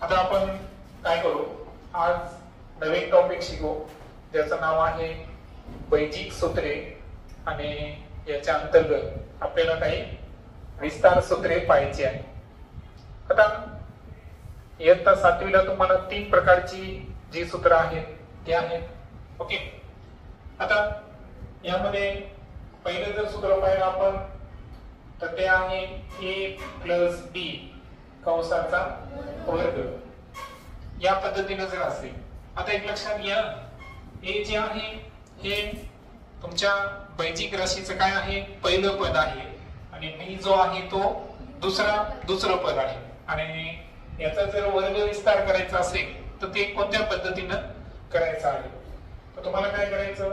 आता आपण काय करू, आज नवीन टॉपिक शिकू ज्याचं नाव आहे बैजिक सूत्रे आणि याच्या अंतर्गत आपल्याला काही विस्तार सूत्रे पाहायची आहे. आता इयत्ता 7वीला तुम्हाला 3 प्रकारची जी सूत्र आहेत ते आहेत. ओके, आता यामध्ये पहिलं जर सूत्र पाहिलं आपण तर ते आहे a + b कंसाचा वर्ग. या पद्धतीने जर असेल, आता एक लक्षात घ्या, a जे आहे हे तुमच्या बैजिक राशीचं काय आहे, पहिलं पद आहे आणि b जो आहे तो दुसरं पद आहे. आणि याचा जर वर्ग विस्तार करायचा असेल तर ते कोणत्या पद्धतीनं करायचं आहे, तर तुम्हाला काय करायचं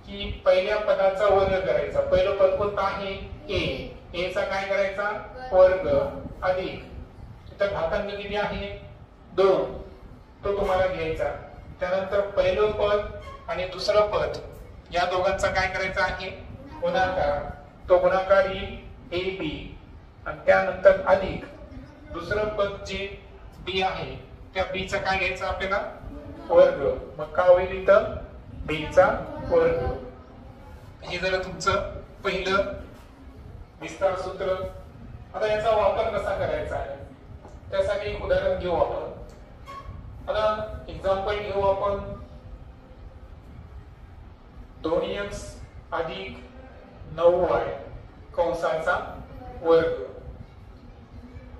की पहिल्या पदाचा वर्ग करायचा. पहिलं पद कोणतं आहे, a चा काय करायचा वर्ग अधिक तिथं घातांक किती आहे 2, तो तुम्हाला घ्यायचा. त्यानंतर पहिलं पद आणि दुसरं पद या दोघांचा काय करायचा आहे गुणाकार. तो गुणाकार येईल ab आणि त्यानंतर अधिक दुसरं पद जे b आहे त्या b चा काय घ्यायचा आपल्याला वर्ग. मग काय होईल इथं b चा वर्ग. हे झालं तुमचं पहिलं विस्तार सूत्र. आता याचा वापर कसा करायचा आहे त्यासाठी एक उदाहरण घेऊ आपण. आता एक्झाम्पल घेऊ आपण 2x अधिक 9y कंसाचा वर्ग.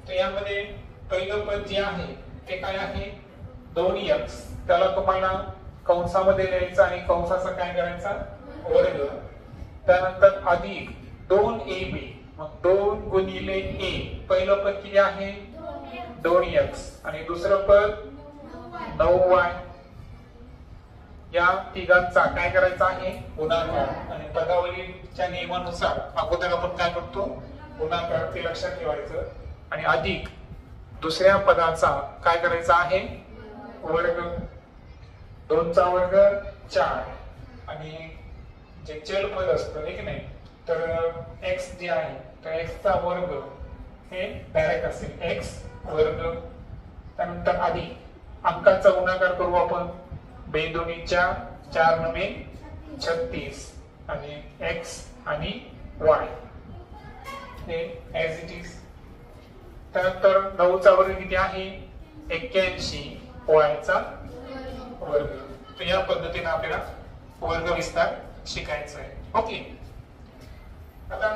तर यामध्ये पहिलं पद जे आहे ते काय आहे 2x, त्याला तुम्हाला कंसामध्ये लिहायचं आणि कंसाचा काय करायचा वर्ग. त्यानंतर अधिक 2ab, मग 2 गुणिले a, पहिलं पद किती आहे 2x आणि दुसरं पद 9y. या तिघांचा काय करायचा आहे गुणाकार. आणि पदावलीच्या नियमानुसार अगोदर आपण काय करतो गुणाकार, ते लक्षात ठेवायचं. आणि अधिक दुसऱ्या पदाचा काय करायचा आहे वर्ग. 2 चा वर्ग 4 आणि जे चल पद असतं की नाही, तर x जे आहे तर x चा वर्ग हे डायरेक्ट असेल x वर्ग. त्यानंतर अधिक अंकाचा गुणाकार करू आपण. 2 दोन्ही 4, 4 नवे 36 आणि x आणि y हे ऍज इट इज. त्यानंतर 9 चा वर्ग किती आहे 81, y चा वर्ग. तर या पद्धतीने आपल्याला वर्ग विस्तार शिकायचा आहे. ओके, आता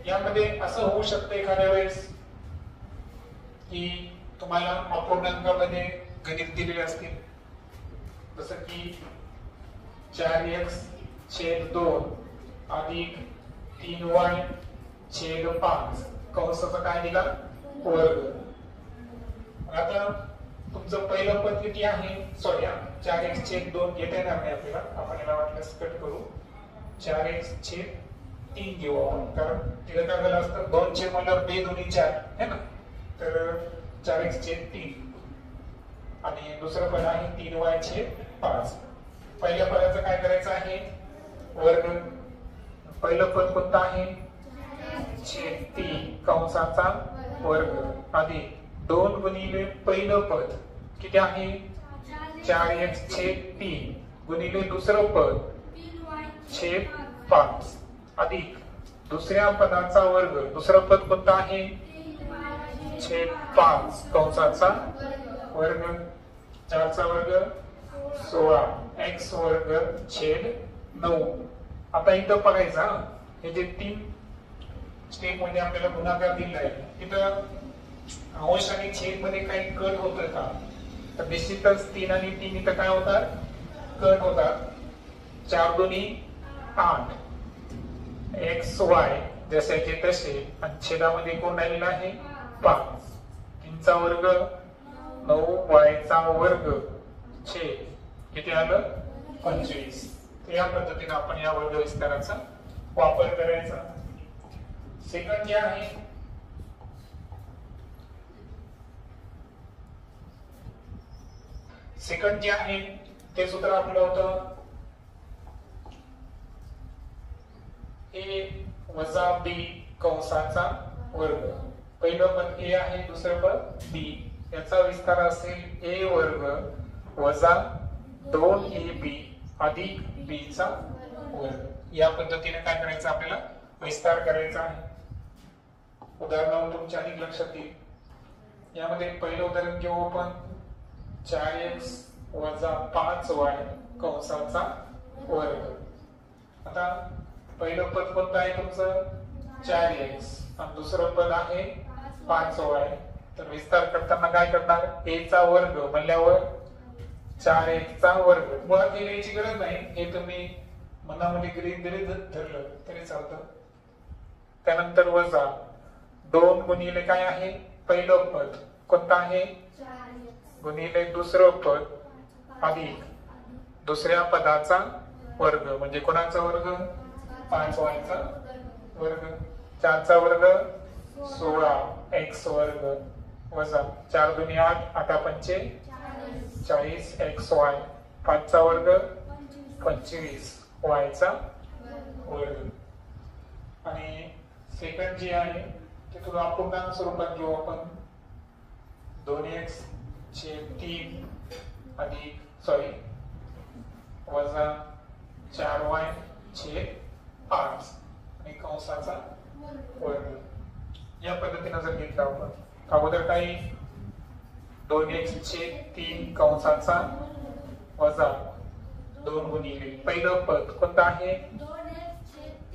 यामध्ये असं होऊ शकतं एखाद्या वेळेस की तुम्हाला अपूर्णांकामध्ये गणित दिलेले असतील, जसं की 4x/2 अधिक 3y/5 कंसाचा काय दिला वर्ग. आता तुमचं पहिलं पद किती आहे, सॉरी 4x/2 घेता येणार नाही आपल्याला, आपण याला वाटल्यास कट करू. 4x/3 घेऊ आपण, कारण तिला काय झालं असतं 2 चे म्हणल्यावर 2 दोन्ही 4 है ना, तर 4x/3 आणि दुसरं पद आहे 3y/5. पहिल्या पदाचं काय करायचं आहे वर्ग. पहिलं पद कोणतं आहे 3 कंसाचा वर्ग अधिक 2 गुणिले पहिलं पद किती आहे 4x/3 गुणिले दुसरं पद 5 अधिक दुसऱ्या पदाचा वर्ग. दुसरं पद कोणतं आहे 5 कंसाचा वर्ग. 4 चा वर्ग 16 x वर्ग छेद 9. आता इथं बघायचा, हे जे 3 स्टेप मध्ये आपल्याला गुणाकार दिला आहे, तिथं अंश आणि छेद मध्ये काही कट होतं का, तर निश्चितच 3 आणि 3 इथं काय होतात कट होतात. 4 दोन्ही 8 x y जसेचे तसे आणि छेदामध्ये कोण राहिलेला आहे 5. 3 चा वर्ग 9y चा वर्ग छेद किती आलं 25. या पद्धतीने आपण या वर्ग विस्ताराचा वापर करायचा. सेकंड जे आहे ते सूत्र आपलं होतं a वजा b कंसाचा वर्ग. पहिलं पद a आहे, दुसरं पद b. याचा विस्तार असेल a वर्ग वजा 2ab अधिक b चा वर्ग। या पद्धतीने काय करायचं आपल्याला विस्तार करायचा आहे। उदाहरणावरून तुमच्या अधिक लक्षात येईल। यामध्ये पहिलं उदाहरण घेऊ आपण 4x वजा 5y कंसाचा वर्ग। आता पहिलं पद कोणतं आहे तुमचं 4x आणि दुसरं पद आहे 5y। तर विस्तार करताना काय करणार a चा वर्ग म्हणल्यावर 4x चा वर्ग। मुळात हे लिहायची गरज नाही, हे तुम्ही मनामध्ये गृहीत जरी धरलं तरी चालतं। त्यानंतर वजा 2 गुणिले काय आहे पहिलं पद कोणतं आहे गुणिले दुसरं पद अधिक दुसऱ्या पदाचा वर्ग म्हणजे कोणाचा वर्ग 5y चा वर्ग। 4 चा वर्ग 16x वर्ग वजा 4 दुनी 8 8 पंचे 40xy 5 चा वर्ग 25y चा वर्ग। आणि सेकंड जे आहे ते तुला अपूर्णांक स्वरूपात घेऊ आपण 2x छेद 3 अधिक वजा 4y छेद 5 आणि कंसाचा वर्ग। या पद्धतीने जर घेतला आपण अगोदर काही 2x छेद 3 कंसाचा वजा 2 गुणिले पहिलं पद कोणतं आहे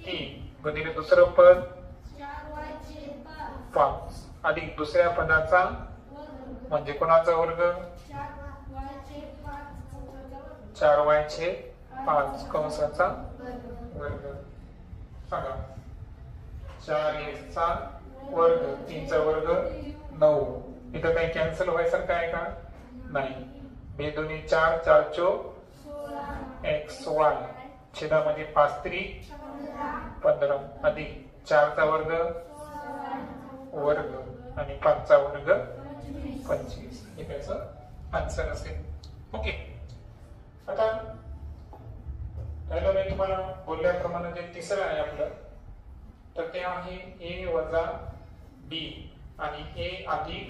3 गुणिले दुसरं पद 5 अधिक दुसऱ्या पदाचा म्हणजे कोणाचा वर्ग 4y छेद 5 कंसाचा वर्ग। सांगा 4x चा वर्ग 3 चा वर्ग 9। इथं काही कॅन्सल व्हायसारखं आहे का नाही। 2 दुनी 4 4 चौक xy छेदामध्ये 5 त्रिक 15 अधिक 4 चा वर्ग वर्ग आणि 5 चा वर्ग 25 हे त्याचं आन्सर असेल। ओके आता पहिलं मी तुम्हाला बोलल्याप्रमाणे जे तिसरं आहे आपलं तर ते आहे a वजा b आणि a अधिक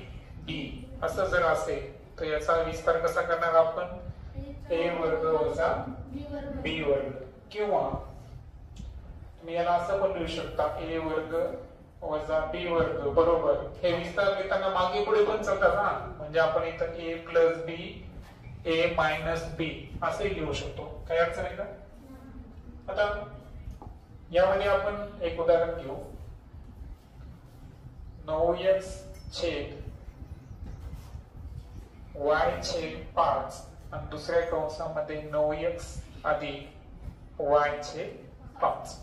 b असं जर असेल तर याचा विस्तार कसा करणार आपण a वर्ग वजा b वर्ग किंवा तुम्ही याला असं पण लिहू शकता a वर्ग वजा b वर्ग बरोबर हे विस्तार लिहिताना मागे पुढे पण चालतात हा म्हणजे आपण इथं a plus b a minus b असे लिहू शकतो काही अडचण आहे का। आता यामध्ये आपण एक उदाहरण घेऊ 9x छेद y छेद 5 आणि दुसऱ्या कंसामध्ये 9x अधिक y छेद 5।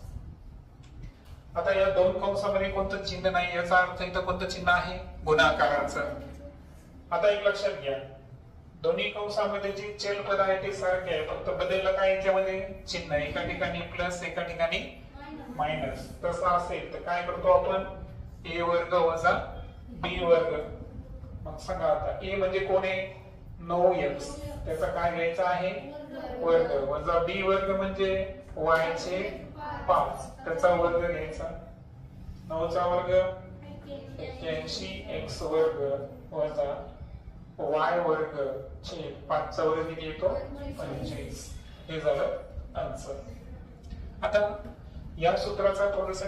आता या दोन कंसामध्ये कोणतं चिन्ह नाही याचा अर्थ इथं कोणतं चिन्ह आहे गुणाकाराचं। आता एक लक्षात घ्या दोन्ही कंसामध्ये जे चल पद आहे ते सारखे आहे फक्त बदललं काय याच्यामध्ये चिन्ह एका ठिकाणी प्लस एका ठिकाणी मायनस। तसं असेल तर काय करतो आपण a वर्ग वजा b वर्ग। मग सांगा आता a म्हणजे कोण आहे 9x त्याचा काय घ्यायचा आहे वर्ग वजा b वर्ग म्हणजे y छेद 5 त्याचा वर्ग घ्यायचा 9 चा वर्ग 81x वर्ग वजा y वर्ग छेद 5 चा वर्ग किती येतो 25 हे झालं आन्सर। आता या सूत्राचा थोडंसं